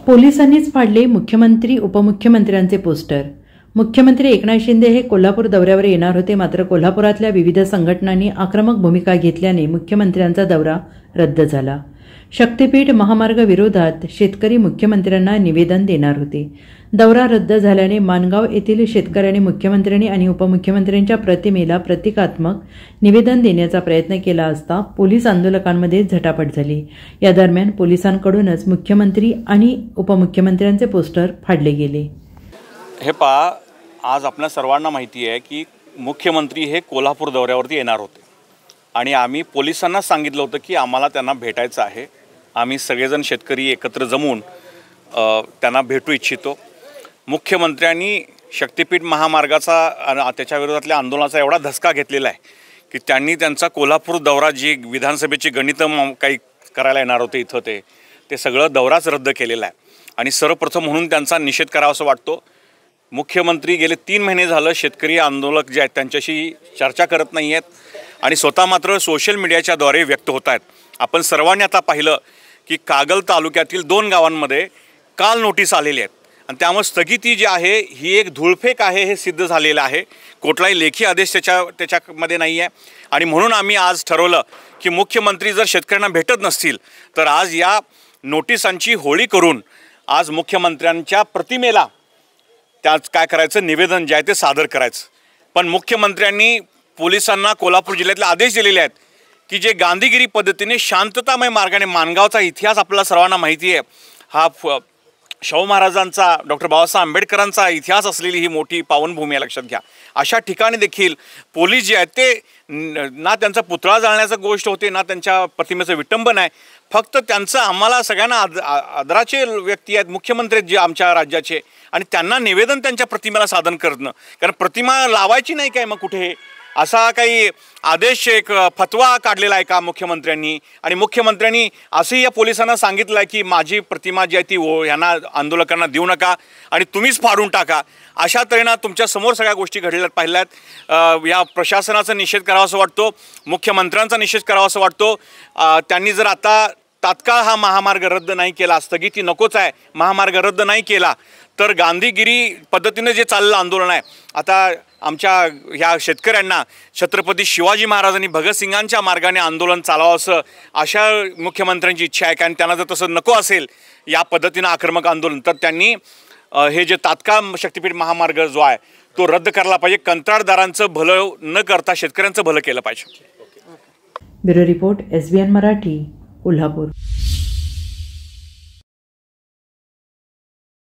पोलिसांनीच फाडले मुख्यमंत्री उपमुख्यमंत्र्यांचे पोस्टर। मुख्यमंत्री एकनाथ शिंदे हे कोल्हापूर दौऱ्यावर येणार होते, मात्र कोल्हापुरातल्या विविध संघटनांनी आक्रमक भूमिका घेतल्याने मुख्यमंत्र्यांचा दौरा रद्द झाला। शक्तीपीठ महामार्ग विरोधात शेतकरी मुख्यमंत्र्यांना निवेदन देणार होते। दौरा रद्द झाल्याने माणगाव येथील शेतकऱ्यांनी मुख्यमंत्र्यांनी आणि उपमुख्यमंत्र्यांच्या प्रतिमेला प्रतिकात्मक निवेदन देण्याचा प्रयत्न केला असता पोलीस आंदोलकांमध्ये झटापट झाली। या दरम्यान पोलिसांकडूनच मुख्यमंत्री आणि उपमुख्यमंत्र्यांचे पोस्टर फाडले गेले। हे पहा, आज आपल्या सर्वांना माहिती आहे की मुख्यमंत्री हे कोल्हापूर दौऱ्यावरती येणार होते आणि आम्ही पोलिसांना सांगितलं होतं की आम्हाला त्यांना भेटायचं आहे। आम्ही सगळेजण शेतकरी एकत्र जमून त्यांना भेटू इच्छितो। मुख्यमंत्र्यांनी शक्तीपीठ महामार्गाचा त्याच्या विरोधातल्या आंदोलनाचा एवढा धसका घेतलेला आहे की त्यांनी त्यांचा कोल्हापूर दौरा जी विधानसभेची गणितं काही करायला येणार होते इथं ते सगळं दौराच रद्द केलेला आहे आणि सर्वप्रथम म्हणून त्यांचा निषेध करावा असं वाटतो। मुख्यमंत्री गेले 3 महिने झालं शेतकरी आंदोलक जे आहेत त्यांच्याशी चर्चा करत नाही आहेत आणि स्वतः मात्र सोशल मीडियाच्याद्वारे व्यक्त होत आहेत। आपण सर्वांनी आता पाहिलं की कागल तालुक्यातील 2 गावांमध्ये काल नोटीस आलेली आहेत आणि त्यामुळे स्थगिती जी आहे ही एक धूळफेक आहे हे सिद्ध झालेलं आहे। कुठलाही लेखी आदेश त्याच्यामध्ये नाही आहे आणि म्हणून आम्ही आज ठरवलं की मुख्यमंत्री जर शेतकऱ्यांना भेटत नसतील तर आज या नोटिसांची होळी करून आज मुख्यमंत्र्यांच्या प्रतिमेला त्यात काय करायचं, निवेदन जे आहे ते सादर करायचं। पण मुख्यमंत्र्यांनी पोलिसांना कोल्हापूर जिल्ह्यातले आदेश दिलेले आहेत की जे गांधीगिरी पद्धतीने शांततामय मार्गाने, माणगावचा इतिहास आपल्याला सर्वांना माहिती आहे, हा शाहू महाराजांचा, डॉक्टर बाबासाहेब आंबेडकरांचा इतिहास असलेली ही मोठी पावनभूमी आहे, लक्षात घ्या। अशा ठिकाणी देखील पोलीस जे आहेत ते ना त्यांचा पुतळा जाळण्याचा गोष्ट होते ना त्यांच्या प्रतिमेचं विटंबन आहे। फक्त त्यांचं आम्हाला सगळ्यांना आदराचे व्यक्ती आहेत मुख्यमंत्री जे आमच्या राज्याचे आणि त्यांना निवेदन त्यांच्या प्रतिमेला सादर करणं, कारण प्रतिमा लावायची नाही काय मग कुठे असा काही आदेश, एक फतवा काढलेला आहे का मुख्यमंत्र्यांनी? आणि मुख्यमंत्र्यांनी असंही या पोलिसांना सांगितलं आहे की माझी प्रतिमा जी आहे ती ह्यांना आंदोलकांना देऊ नका आणि तुम्हीच फाडून टाका। अशा तऱ्हेनं तुमच्या समोर सगळ्या गोष्टी घडलेल्या पाहिल्यात। या प्रशासनाचा निषेध करावा असं वाटतो, मुख्यमंत्र्यांचा निषेध करावा असं वाटतो। त्यांनी जर आता तात्काळ हा महामार्ग रद्द नाही केला, स्थगिती नकोच आहे, महामार्ग रद्द नाही केला तर गांधीगिरी पद्धतीने जे चाललेलं आंदोलन आहे, आता आमच्या ह्या शेतकऱ्यांना छत्रपती शिवाजी महाराजांनी भगतसिंगांच्या मार्गाने आंदोलन चालवावं असं अशा मुख्यमंत्र्यांची इच्छा आहे। कारण त्यांना जर तसं नको असेल या पद्धतीनं आक्रमक आंदोलन तर त्यांनी हे जे तात्काळ शक्तीपीठ महामार्ग जो आहे तो रद्द करायला पाहिजे। कंत्राटदारांचं भलं न करता शेतकऱ्यांचं भलं केलं पाहिजे। Bureau report, SBN Marathi, Kolhapur.